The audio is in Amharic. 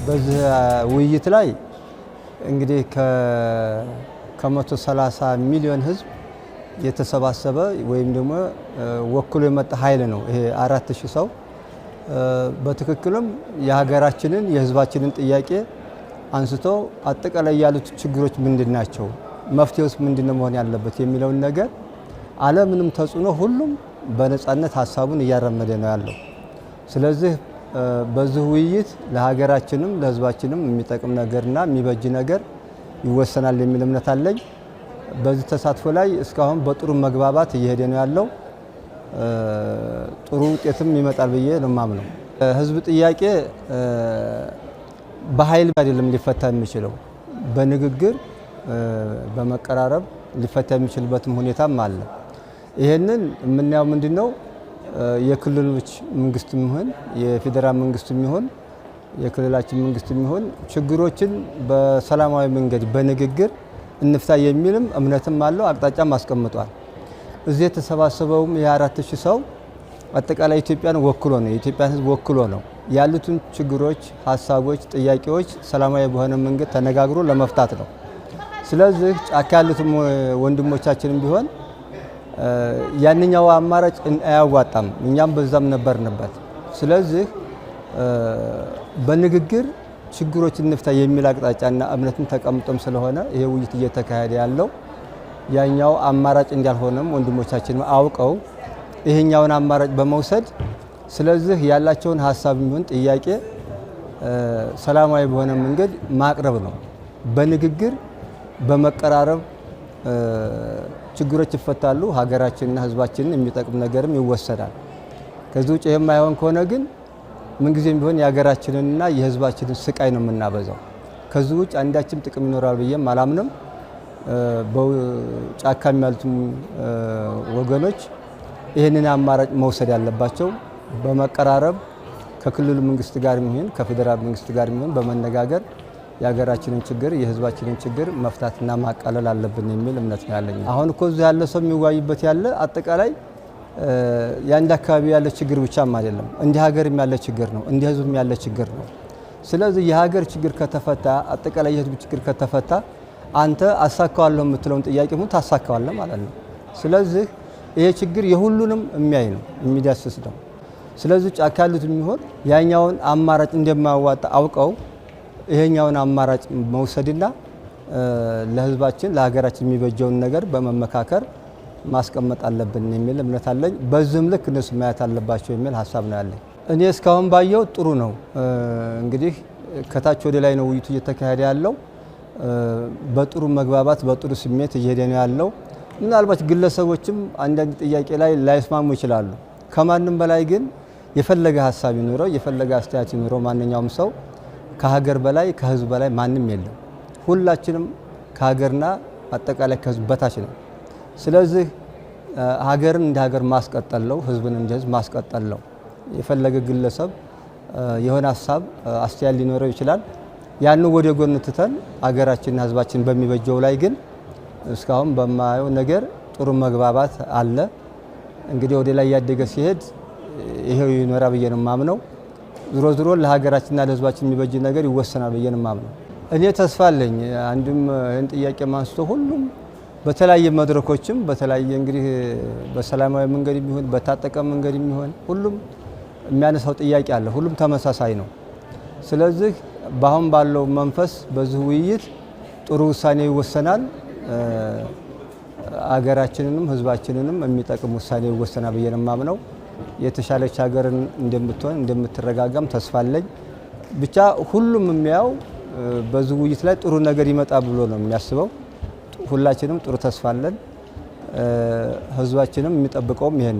በዚህ ውይይት ላይ እንግዲህ ከ130 ሚሊዮን ህዝብ የተሰባሰበ ወይም ደግሞ ወክሎ የመጣ ኃይል ነው። ይሄ 4000 ሰው በትክክልም የሀገራችንን የህዝባችንን ጥያቄ አንስቶ አጠቃላይ ያሉት ችግሮች ምንድናቸው፣ መፍትሄውስ ምንድነው መሆን ያለበት የሚለውን ነገር ዓለምንም ተጽዕኖ ሁሉም በነጻነት ሐሳቡን እያራመደ ነው ያለው። ስለዚህ በዚህ ውይይት ለሀገራችንም ለህዝባችንም የሚጠቅም ነገርና የሚበጅ ነገር ይወሰናል የሚል እምነት አለኝ። በዚህ ተሳትፎ ላይ እስካሁን በጥሩ መግባባት እየሄደ ነው ያለው። ጥሩ ውጤትም ይመጣል ብዬ ነው የማምነው። ህዝብ ጥያቄ በኃይል አይደለም ሊፈታ የሚችለው፣ በንግግር በመቀራረብ ሊፈታ የሚችልበትም ሁኔታም አለ። ይሄንን የምናየው ምንድነው የክልሎች መንግስትም ይሁን የፌደራል መንግስትም ይሁን የክልላችን መንግስትም ይሁን ችግሮችን በሰላማዊ መንገድ በንግግር እንፍታ የሚልም እምነትም አለው፣ አቅጣጫም አስቀምጧል። እዚህ የተሰባሰበውም የ4000 ሰው አጠቃላይ ኢትዮጵያን ወክሎ ነው፣ የኢትዮጵያን ህዝብ ወክሎ ነው ያሉትን ችግሮች፣ ሀሳቦች፣ ጥያቄዎች ሰላማዊ በሆነ መንገድ ተነጋግሮ ለመፍታት ነው። ስለዚህ ጫካ ያሉትም ወንድሞቻችንም ቢሆን ያንኛው አማራጭ አያዋጣም፣ እኛም በዛም ነበርንበት። ስለዚህ በንግግር ችግሮች እንፍታ የሚል አቅጣጫና እምነትን ተቀምጦም ስለሆነ ይሄ ውይይት እየተካሄደ ያለው ያኛው አማራጭ እንዳልሆነም ወንድሞቻችን አውቀው ይሄኛውን አማራጭ በመውሰድ ስለዚህ ያላቸውን ሀሳብ የሚሆን ጥያቄ ሰላማዊ በሆነ መንገድ ማቅረብ ነው። በንግግር በመቀራረብ ችግሮች ይፈታሉ፣ ሀገራችንና ህዝባችንን የሚጠቅም ነገርም ይወሰዳል። ከዚህ ውጭ የማይሆን ከሆነ ግን ምንጊዜም ቢሆን የሀገራችንንና የህዝባችንን ስቃይ ነው የምናበዛው። ከዚህ ውጭ አንዳችም ጥቅም ይኖራል ብዬም አላምንም። በጫካ ያሉት ወገኖች ይህንን አማራጭ መውሰድ ያለባቸው በመቀራረብ ከክልሉ መንግስት ጋር ይሁን ከፌደራል መንግስት ጋር ይሁን በመነጋገር የሀገራችንን ችግር የህዝባችንን ችግር መፍታትና ማቃለል አለብን የሚል እምነት ነው ያለኝ። አሁን እኮ እዚህ ያለ ሰው የሚዋይበት ያለ አጠቃላይ የአንድ አካባቢ ያለ ችግር ብቻም አይደለም፣ እንደ ሀገርም ያለ ችግር ነው፣ እንደ ህዝብም ያለ ችግር ነው። ስለዚህ የሀገር ችግር ከተፈታ አጠቃላይ የህዝብ ችግር ከተፈታ አንተ አሳካዋለሁ የምትለውን ጥያቄ ሁሉ ታሳካዋለህ ማለት ነው። ስለዚህ ይሄ ችግር የሁሉንም የሚያይ ነው፣ የሚዳስስ ነው። ስለዚህ ጫካ ያሉት የሚሆን ያኛውን አማራጭ እንደማያዋጣ አውቀው ይሄኛውን አማራጭ መውሰድና ለህዝባችን ለሀገራችን የሚበጀውን ነገር በመመካከር ማስቀመጥ አለብን የሚል እምነት አለኝ። በዚህም ልክ እነሱ ማየት አለባቸው የሚል ሀሳብ ነው ያለኝ። እኔ እስካሁን ባየው ጥሩ ነው። እንግዲህ ከታች ወደ ላይ ነው ውይይቱ እየተካሄደ ያለው። በጥሩ መግባባት በጥሩ ስሜት እየሄደ ነው ያለው። ምናልባት ግለሰቦችም አንዳንድ ጥያቄ ላይ ላይስማሙ ይችላሉ። ከማንም በላይ ግን የፈለገ ሀሳብ ይኖረው የፈለገ አስተያየት ይኖረው ማንኛውም ሰው ከሀገር በላይ ከህዝብ በላይ ማንም የለም። ሁላችንም ከሀገርና አጠቃላይ ከህዝብ በታች ነው። ስለዚህ ሀገርን እንደ ሀገር ማስቀጠል ነው፣ ህዝብን እንደ ህዝብ ማስቀጠል ነው። የፈለገ ግለሰብ የሆነ ሀሳብ አስተያየት ሊኖረው ይችላል። ያን ወደ ጎን ትተን ሀገራችንና ህዝባችን በሚበጀው ላይ ግን እስካሁን በማየው ነገር ጥሩ መግባባት አለ። እንግዲህ ወደ ላይ ያደገ ሲሄድ ይሄው ይኖራ ብዬ ነው የማምነው። ዞሮ ዞሮ ለሀገራችንና ለህዝባችን የሚበጅ ነገር ይወሰናል ብዬ ነው የማምነው። እኔ ተስፋ አለኝ። አንድም ይህን ጥያቄ ማንስቶ ሁሉም በተለያየ መድረኮችም በተለያየ እንግዲህ በሰላማዊ መንገድ የሚሆን በታጠቀ መንገድ የሚሆን ሁሉም የሚያነሳው ጥያቄ አለ። ሁሉም ተመሳሳይ ነው። ስለዚህ በአሁን ባለው መንፈስ በዚህ ውይይት ጥሩ ውሳኔ ይወሰናል። ሀገራችንንም ህዝባችንንም የሚጠቅም ውሳኔ ይወሰናል ብዬ ነው የማምነው። የተሻለች ሀገርን እንደምትሆን እንደምትረጋጋም ተስፋ አለኝ። ብቻ ሁሉም የሚያው በዚህ ውይይት ላይ ጥሩ ነገር ይመጣ ብሎ ነው የሚያስበው። ሁላችንም ጥሩ ተስፋ አለን። ህዝባችንም የሚጠብቀውም ይሄን